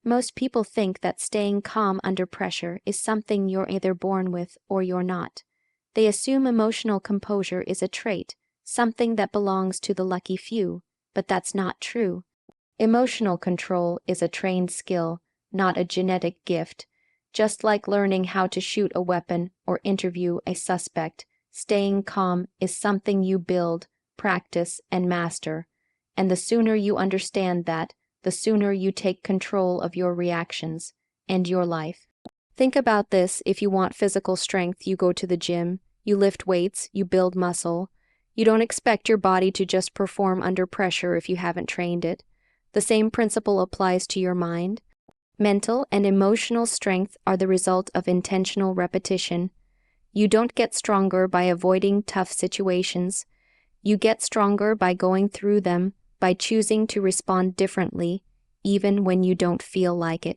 Most people think that staying calm under pressure is something you're either born with or you're not. They assume emotional composure is a trait, something that belongs to the lucky few, but that's not true. Emotional control is a trained skill, not a genetic gift. Just like learning how to shoot a weapon or interview a suspect, staying calm is something you build, practice, and master. And the sooner you understand that, the sooner you take control of your reactions and your life. Think about this: if you want physical strength, you go to the gym, you lift weights, you build muscle. You don't expect your body to just perform under pressure if you haven't trained it. The same principle applies to your mind. Mental and emotional strength are the result of intentional repetition. You don't get stronger by avoiding tough situations. You get stronger by going through them, by choosing to respond differently, even when you don't feel like it.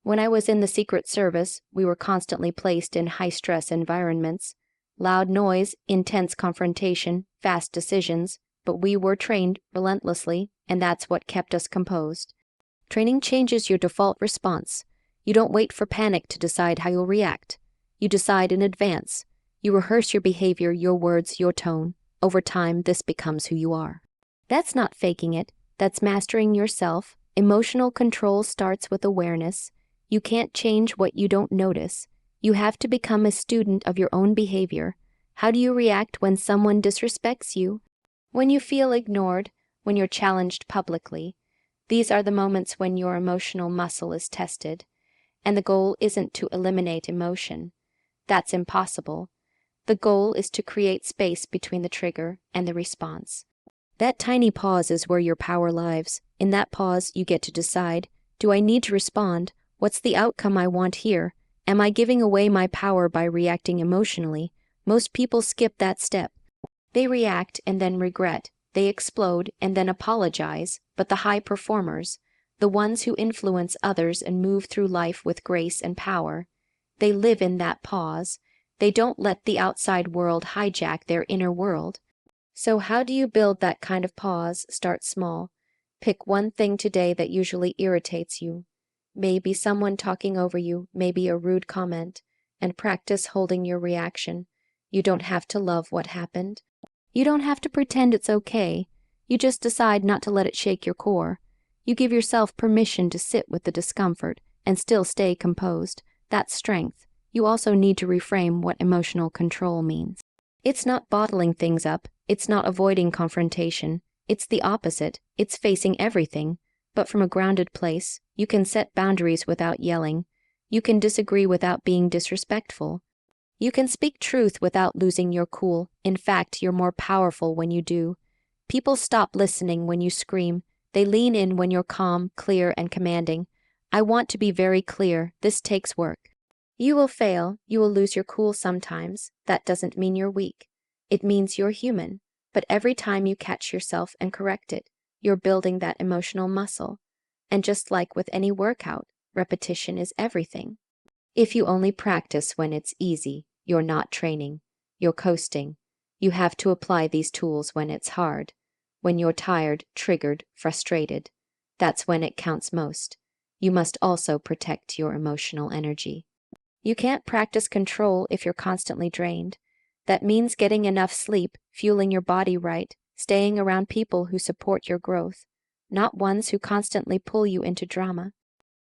When I was in the Secret Service, we were constantly placed in high-stress environments. Loud noise, intense confrontation, fast decisions, but we were trained relentlessly, and that's what kept us composed. Training changes your default response. You don't wait for panic to decide how you'll react. You decide in advance. You rehearse your behavior, your words, your tone. Over time, this becomes who you are. That's not faking it. That's mastering yourself. Emotional control starts with awareness. You can't change what you don't notice. You have to become a student of your own behavior. How do you react when someone disrespects you? When you feel ignored, when you're challenged publicly. These are the moments when your emotional muscle is tested. And the goal isn't to eliminate emotion. That's impossible. The goal is to create space between the trigger and the response. That tiny pause is where your power lives. In that pause, you get to decide, do I need to respond? What's the outcome I want here? Am I giving away my power by reacting emotionally? Most people skip that step. They react and then regret. They explode and then apologize. But the high performers, the ones who influence others and move through life with grace and power, they live in that pause. They don't let the outside world hijack their inner world. So how do you build that kind of pause? Start small. Pick one thing today that usually irritates you. Maybe someone talking over you, maybe a rude comment, and practice holding your reaction. You don't have to love what happened. You don't have to pretend it's okay. You just decide not to let it shake your core. You give yourself permission to sit with the discomfort and still stay composed. That's strength. You also need to reframe what emotional control means. It's not bottling things up. It's not avoiding confrontation. It's the opposite. It's facing everything. But from a grounded place, you can set boundaries without yelling. You can disagree without being disrespectful. You can speak truth without losing your cool. In fact, you're more powerful when you do. People stop listening when you scream. They lean in when you're calm, clear, and commanding. I want to be very clear. This takes work. You will fail. You will lose your cool sometimes. That doesn't mean you're weak. It means you're human. But every time you catch yourself and correct it, you're building that emotional muscle. And just like with any workout, repetition is everything. If you only practice when it's easy, you're not training. You're coasting. You have to apply these tools when it's hard. When you're tired, triggered, frustrated. That's when it counts most. You must also protect your emotional energy. You can't practice control if you're constantly drained. That means getting enough sleep, fueling your body right, staying around people who support your growth, not ones who constantly pull you into drama.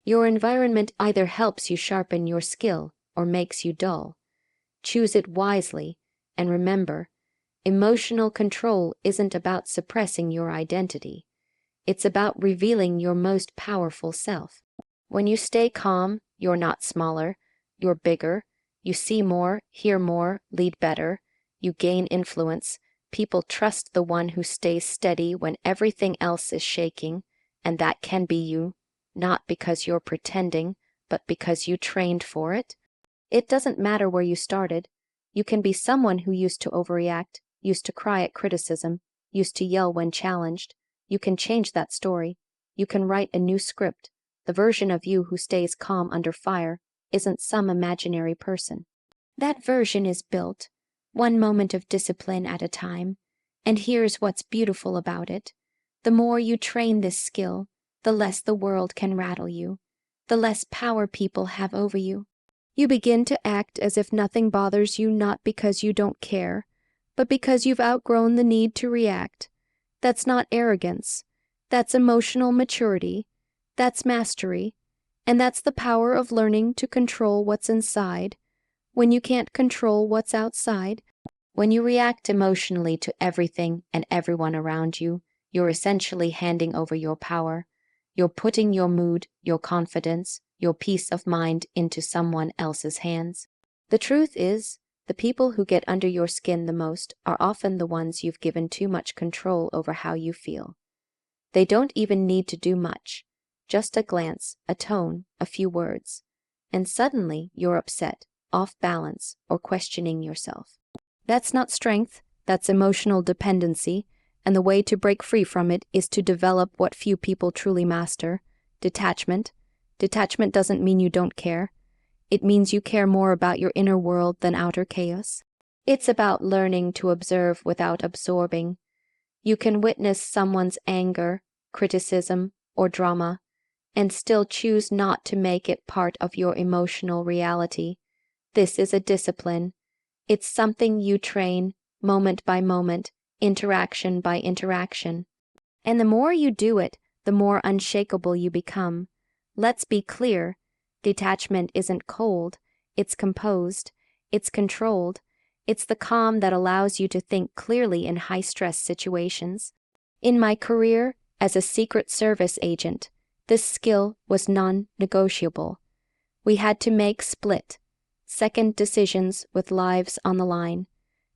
Your environment either helps you sharpen your skill or makes you dull. Choose it wisely, and remember, emotional control isn't about suppressing your identity. It's about revealing your most powerful self. When you stay calm, you're not smaller, you're bigger. You see more, hear more, lead better. You gain influence. People trust the one who stays steady when everything else is shaking, and that can be you, not because you're pretending, but because you trained for it. It doesn't matter where you started. You can be someone who used to overreact, used to cry at criticism, used to yell when challenged. You can change that story. You can write a new script. The version of you who stays calm under fire isn't some imaginary person. That version is built, one moment of discipline at a time. And here's what's beautiful about it. The more you train this skill, the less the world can rattle you. the less power people have over you. You begin to act as if nothing bothers you, not because you don't care, but because you've outgrown the need to react. That's not arrogance. That's emotional maturity. That's mastery. And that's the power of learning to control what's inside when you can't control what's outside. When you react emotionally to everything and everyone around you, you're essentially handing over your power. You're putting your mood, your confidence, your peace of mind into someone else's hands. The truth is, the people who get under your skin the most are often the ones you've given too much control over how you feel. They don't even need to do much. Just a glance, a tone, a few words. And suddenly you're upset, off balance, or questioning yourself. That's not strength, that's emotional dependency, and the way to break free from it is to develop what few people truly master: detachment. Detachment doesn't mean you don't care. It means you care more about your inner world than outer chaos. It's about learning to observe without absorbing. You can witness someone's anger, criticism, or drama, and still choose not to make it part of your emotional reality. This is a discipline. It's something you train, moment by moment, interaction by interaction. And the more you do it, the more unshakable you become. Let's be clear, detachment isn't cold, it's composed, it's controlled, it's the calm that allows you to think clearly in high-stress situations. In my career as a Secret Service agent, this skill was non-negotiable. We had to make split-second decisions with lives on the line.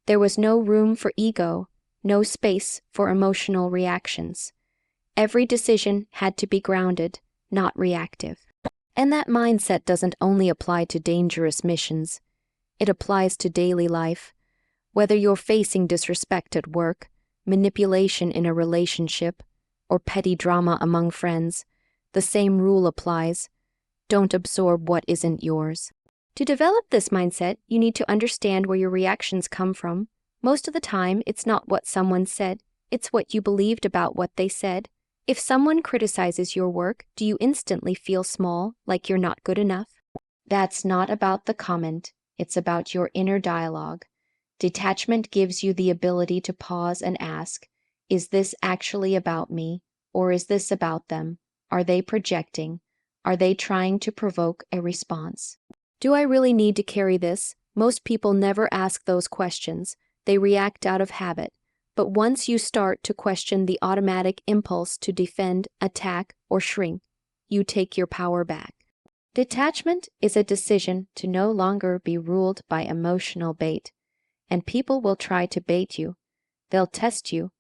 There was no room for ego, no space for emotional reactions. Every decision had to be grounded, not reactive. And that mindset doesn't only apply to dangerous missions. It applies to daily life. Whether you're facing disrespect at work, manipulation in a relationship, or petty drama among friends, the same rule applies. Don't absorb what isn't yours. To develop this mindset, you need to understand where your reactions come from. Most of the time, it's not what someone said, it's what you believed about what they said. If someone criticizes your work, do you instantly feel small, like you're not good enough? That's not about the comment, it's about your inner dialogue. Detachment gives you the ability to pause and ask, is this actually about me, or is this about them? Are they projecting? Are they trying to provoke a response? Do I really need to carry this? Most people never ask those questions. They react out of habit. But once you start to question the automatic impulse to defend, attack, or shrink, you take your power back. Detachment is a decision to no longer be ruled by emotional bait. And people will try to bait you. They'll test you.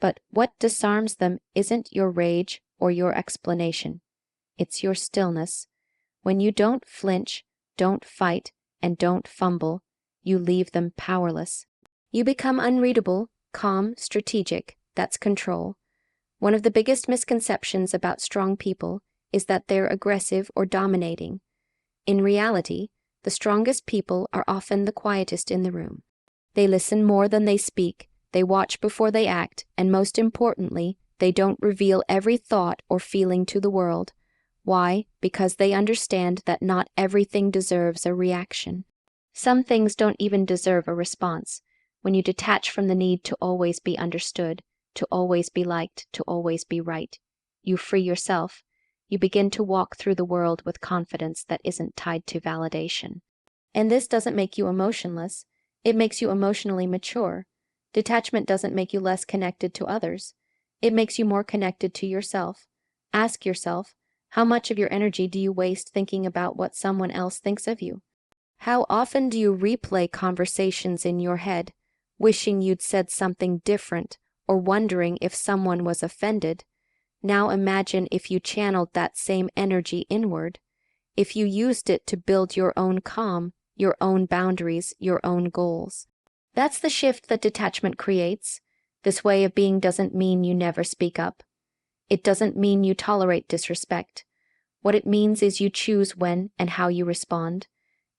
But what disarms them isn't your rage or your explanation. It's your stillness. When you don't flinch, don't fight, and don't fumble, you leave them powerless. You become unreadable, calm, strategic. That's control. One of the biggest misconceptions about strong people is that they're aggressive or dominating. In reality, the strongest people are often the quietest in the room. They listen more than they speak, they watch before they act, and most importantly, they don't reveal every thought or feeling to the world. Why? Because they understand that not everything deserves a reaction. Some things don't even deserve a response. When you detach from the need to always be understood, to always be liked, to always be right, you free yourself. You begin to walk through the world with confidence that isn't tied to validation. And this doesn't make you emotionless. It makes you emotionally mature. Detachment doesn't make you less connected to others. It makes you more connected to yourself. Ask yourself, how much of your energy do you waste thinking about what someone else thinks of you? How often do you replay conversations in your head, wishing you'd said something different or wondering if someone was offended? Now imagine if you channeled that same energy inward, if you used it to build your own calm, your own boundaries, your own goals. That's the shift that detachment creates. This way of being doesn't mean you never speak up. It doesn't mean you tolerate disrespect. What it means is you choose when and how you respond.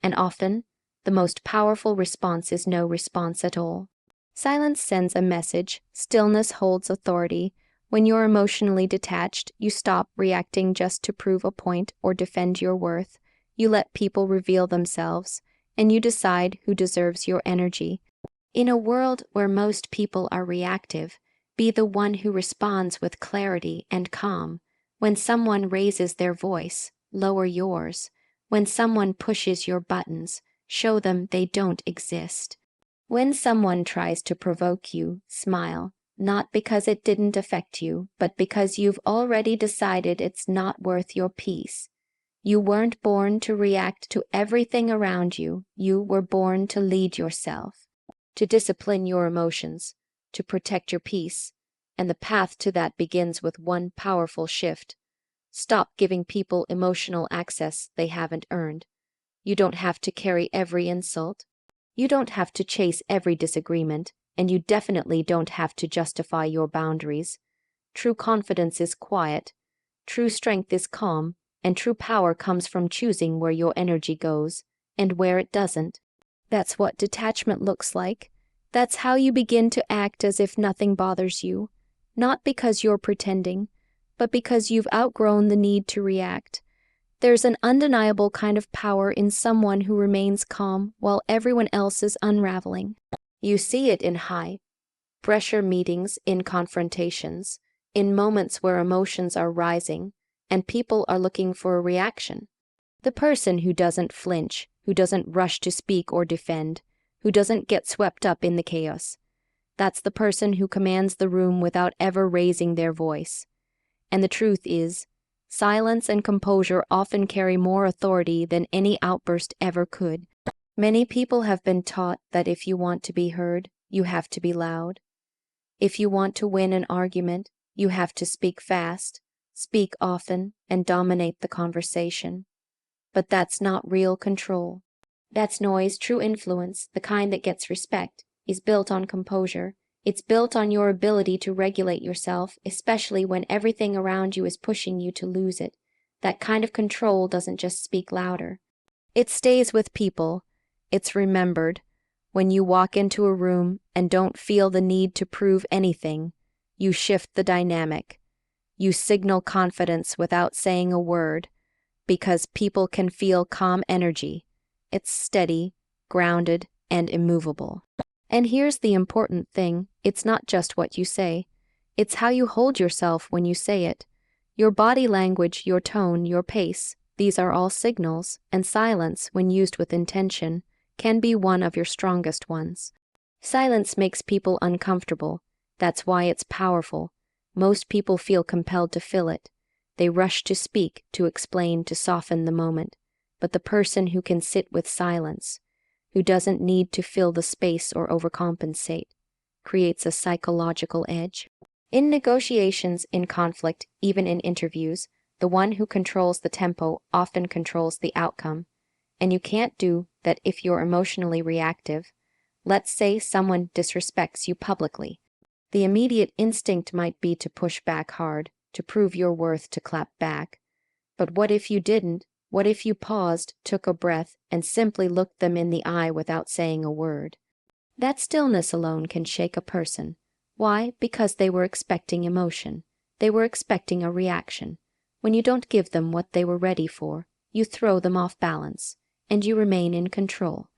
And often, the most powerful response is no response at all. Silence sends a message, stillness holds authority. When you're emotionally detached, you stop reacting just to prove a point or defend your worth. You let people reveal themselves, and you decide who deserves your energy. In a world where most people are reactive, be the one who responds with clarity and calm. When someone raises their voice, lower yours. When someone pushes your buttons, show them they don't exist. When someone tries to provoke you, smile, not because it didn't affect you, but because you've already decided it's not worth your peace. You weren't born to react to everything around you. You were born to lead yourself, to discipline your emotions, to protect your peace. And the path to that begins with one powerful shift. Stop giving people emotional access they haven't earned. You don't have to carry every insult. You don't have to chase every disagreement, and you definitely don't have to justify your boundaries. True confidence is quiet. True strength is calm, and true power comes from choosing where your energy goes and where it doesn't. That's what detachment looks like. That's how you begin to act as if nothing bothers you, not because you're pretending, but because you've outgrown the need to react. There's an undeniable kind of power in someone who remains calm while everyone else is unraveling. You see it in high-pressure meetings, in confrontations, in moments where emotions are rising and people are looking for a reaction. The person who doesn't flinch, who doesn't rush to speak or defend, who doesn't get swept up in the chaos. That's the person who commands the room without ever raising their voice. And the truth is, silence and composure often carry more authority than any outburst ever could. Many people have been taught that if you want to be heard, you have to be loud. If you want to win an argument, you have to speak fast, speak often, and dominate the conversation. But that's not real control. That's noise. True influence, the kind that gets respect, is built on composure. It's built on your ability to regulate yourself, especially when everything around you is pushing you to lose it. That kind of control doesn't just speak louder. It stays with people. It's remembered. When you walk into a room and don't feel the need to prove anything, you shift the dynamic. You signal confidence without saying a word, because people can feel calm energy. It's steady, grounded, and immovable. And here's the important thing, it's not just what you say. It's how you hold yourself when you say it. Your body language, your tone, your pace, these are all signals, and silence, when used with intention, can be one of your strongest ones. Silence makes people uncomfortable. That's why it's powerful. Most people feel compelled to fill it. They rush to speak, to explain, to soften the moment. But the person who can sit with silence, who doesn't need to fill the space or overcompensate, creates a psychological edge. In negotiations, in conflict, even in interviews, the one who controls the tempo often controls the outcome. And you can't do that if you're emotionally reactive. Let's say someone disrespects you publicly. The immediate instinct might be to push back hard, to prove your worth, to clap back. But what if you didn't? What if you paused, took a breath, and simply looked them in the eye without saying a word? That stillness alone can shake a person. Why? Because they were expecting emotion. They were expecting a reaction. When you don't give them what they were ready for, you throw them off balance, and you remain in control.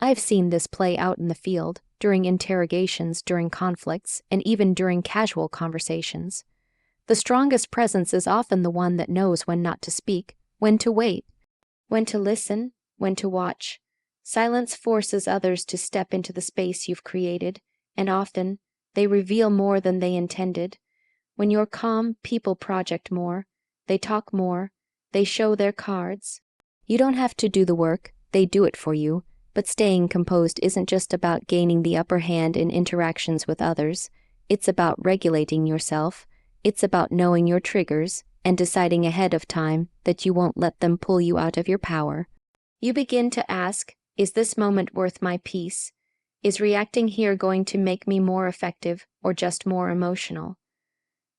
I've seen this play out in the field, during interrogations, during conflicts, and even during casual conversations. The strongest presence is often the one that knows when not to speak, when to wait, when to listen, when to watch. Silence forces others to step into the space you've created, and often they reveal more than they intended. When you're calm, people project more, they talk more, they show their cards. You don't have to do the work, they do it for you. But staying composed isn't just about gaining the upper hand in interactions with others. It's about regulating yourself. It's about knowing your triggers and deciding ahead of time that you won't let them pull you out of your power. You begin to ask, is this moment worth my peace? Is reacting here going to make me more effective or just more emotional?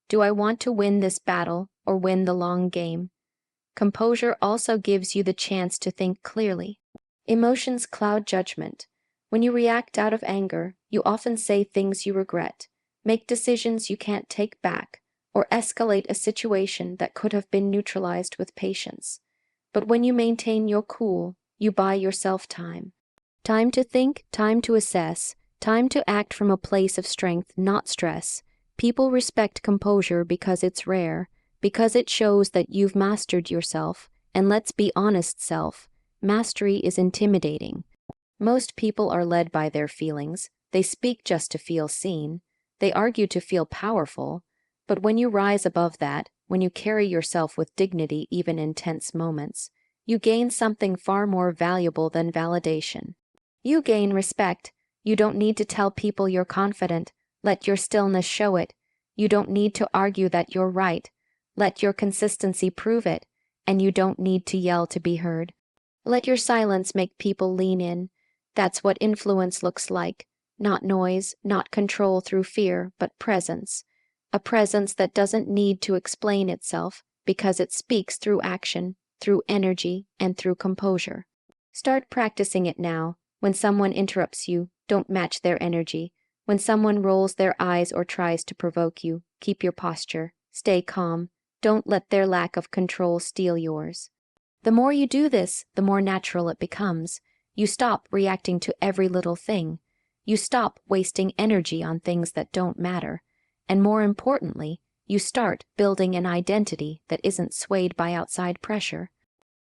Do I want to win this battle or win the long game? Composure also gives you the chance to think clearly. Emotions cloud judgment. When you react out of anger, you often say things you regret, make decisions you can't take back, or escalate a situation that could have been neutralized with patience. But when you maintain your cool, you buy yourself time. Time to think, time to assess, time to act from a place of strength, not stress. People respect composure because it's rare, because it shows that you've mastered yourself, and let's be honest, mastery is intimidating. Most people are led by their feelings, they speak just to feel seen, they argue to feel powerful, but when you rise above that, when you carry yourself with dignity even in tense moments, you gain something far more valuable than validation. You gain respect. You don't need to tell people you're confident, let your stillness show it. You don't need to argue that you're right, let your consistency prove it, and you don't need to yell to be heard. Let your silence make people lean in. That's what influence looks like. Not noise, not control through fear, but presence. A presence that doesn't need to explain itself because it speaks through action, through energy, and through composure. Start practicing it now. When someone interrupts you, don't match their energy. When someone rolls their eyes or tries to provoke you, keep your posture. Stay calm. Don't let their lack of control steal yours. The more you do this, the more natural it becomes. You stop reacting to every little thing. You stop wasting energy on things that don't matter. And more importantly, you start building an identity that isn't swayed by outside pressure.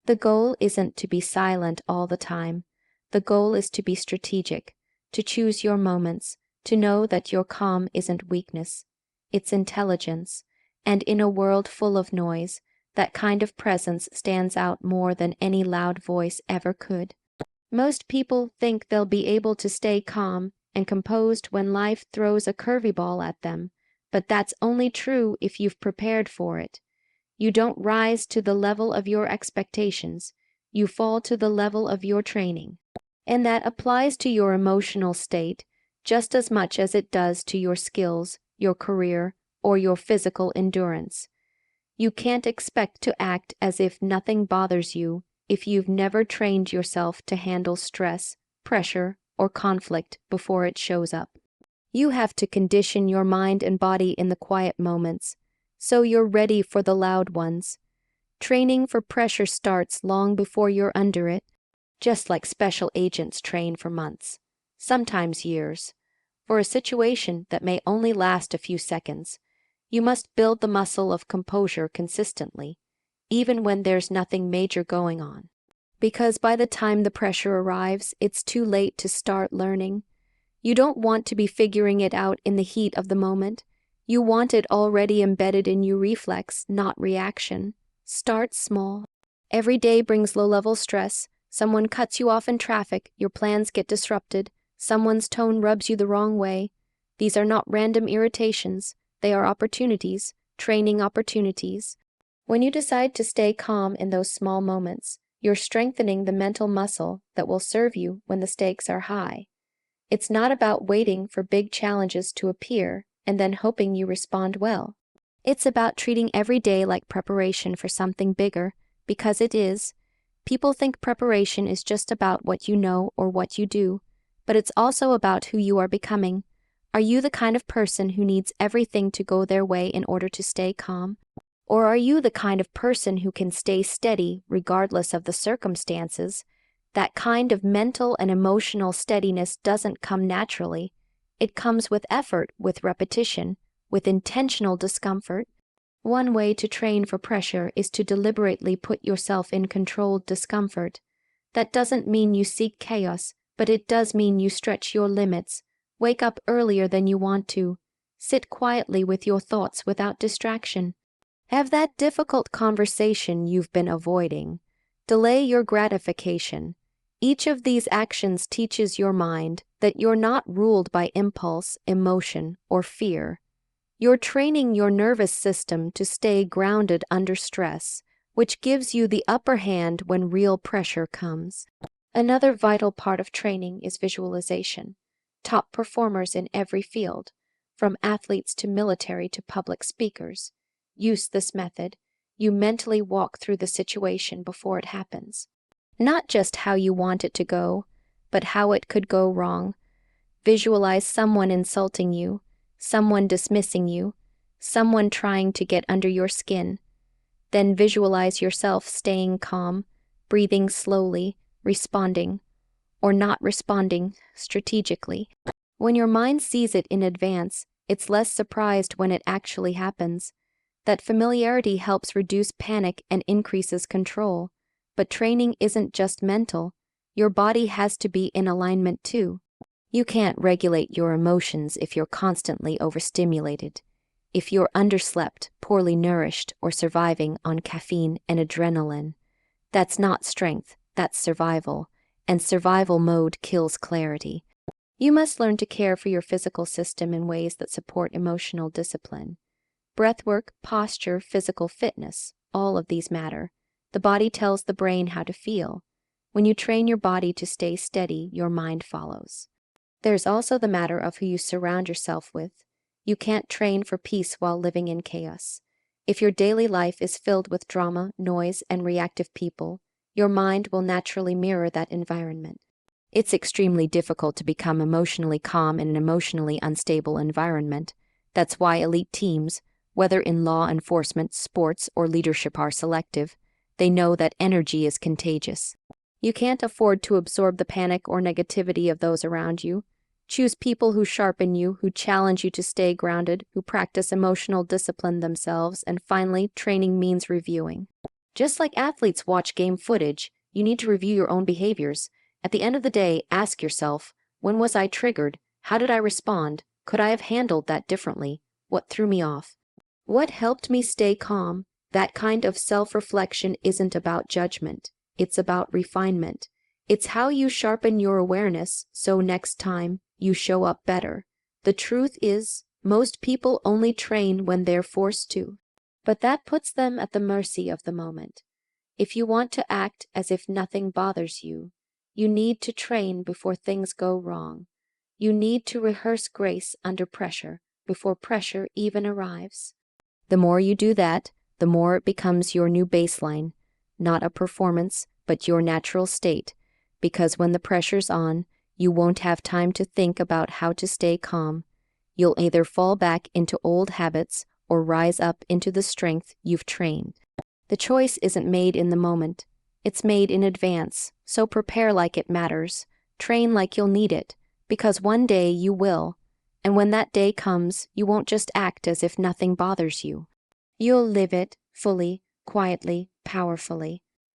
The goal isn't to be silent all the time. The goal is to be strategic, to choose your moments, to know that your calm isn't weakness, it's intelligence, and in a world full of noise, that kind of presence stands out more than any loud voice ever could. Most people think they'll be able to stay calm and composed when life throws a curveball at them, but that's only true if you've prepared for it. You don't rise to the level of your expectations, you fall to the level of your training. And that applies to your emotional state just as much as it does to your skills, your career, or your physical endurance. You can't expect to act as if nothing bothers you if you've never trained yourself to handle stress, pressure, or conflict before it shows up. You have to condition your mind and body in the quiet moments, so you're ready for the loud ones. Training for pressure starts long before you're under it, just like special agents train for months, sometimes years, for a situation that may only last a few seconds. You must build the muscle of composure consistently, even when there's nothing major going on. Because by the time the pressure arrives, it's too late to start learning. You don't want to be figuring it out in the heat of the moment. You want it already embedded in you, reflex, not reaction. Start small. Every day brings low-level stress. Someone cuts you off in traffic, your plans get disrupted, someone's tone rubs you the wrong way. These are not random irritations, they are opportunities, training opportunities. When you decide to stay calm in those small moments, you're strengthening the mental muscle that will serve you when the stakes are high. It's not about waiting for big challenges to appear and then hoping you respond well. It's about treating every day like preparation for something bigger, because it is. People think preparation is just about what you know or what you do, but it's also about who you are becoming. Are you the kind of person who needs everything to go their way in order to stay calm? Or are you the kind of person who can stay steady regardless of the circumstances? That kind of mental and emotional steadiness doesn't come naturally. It comes with effort, with repetition, with intentional discomfort. One way to train for pressure is to deliberately put yourself in controlled discomfort. That doesn't mean you seek chaos, but it does mean you stretch your limits, wake up earlier than you want to, sit quietly with your thoughts without distraction. Have that difficult conversation you've been avoiding. Delay your gratification. Each of these actions teaches your mind that you're not ruled by impulse, emotion, or fear. You're training your nervous system to stay grounded under stress, which gives you the upper hand when real pressure comes. Another vital part of training is visualization. Top performers in every field, from athletes to military to public speakers, use this method. You mentally walk through the situation before it happens. Not just how you want it to go, but how it could go wrong. Visualize someone insulting you, someone dismissing you, someone trying to get under your skin. Then visualize yourself staying calm, breathing slowly, responding, or not responding strategically. When your mind sees it in advance, it's less surprised when it actually happens. That familiarity helps reduce panic and increases control. But training isn't just mental. Your body has to be in alignment too. You can't regulate your emotions if you're constantly overstimulated. If you're underslept, poorly nourished, or surviving on caffeine and adrenaline. That's not strength, that's survival. And survival mode kills clarity. You must learn to care for your physical system in ways that support emotional discipline. Breathwork, posture, physical fitness, all of these matter. The body tells the brain how to feel. When you train your body to stay steady, your mind follows. There's also the matter of who you surround yourself with. You can't train for peace while living in chaos. If your daily life is filled with drama, noise, and reactive people, your mind will naturally mirror that environment. It's extremely difficult to become emotionally calm in an emotionally unstable environment. That's why elite teams, whether in law enforcement, sports, or leadership, are selective. They know that energy is contagious. You can't afford to absorb the panic or negativity of those around you. Choose people who sharpen you, who challenge you to stay grounded, who practice emotional discipline themselves, and finally, training means reviewing. Just like athletes watch game footage, you need to review your own behaviors. At the end of the day, ask yourself, when was I triggered? How did I respond? Could I have handled that differently? What threw me off? What helped me stay calm? That kind of self-reflection isn't about judgment. It's about refinement. It's how you sharpen your awareness so next time you show up better. The truth is, most people only train when they're forced to. But that puts them at the mercy of the moment. If you want to act as if nothing bothers you, you need to train before things go wrong. You need to rehearse grace under pressure before pressure even arrives. The more you do that, the more it becomes your new baseline, not a performance, but your natural state, because when the pressure's on, you won't have time to think about how to stay calm. You'll either fall back into old habits or rise up into the strength you've trained. The choice isn't made in the moment. It's made in advance, so prepare like it matters. Train like you'll need it, because one day you will. And when that day comes, you won't just act as if nothing bothers you. You'll live it fully, quietly, powerfully.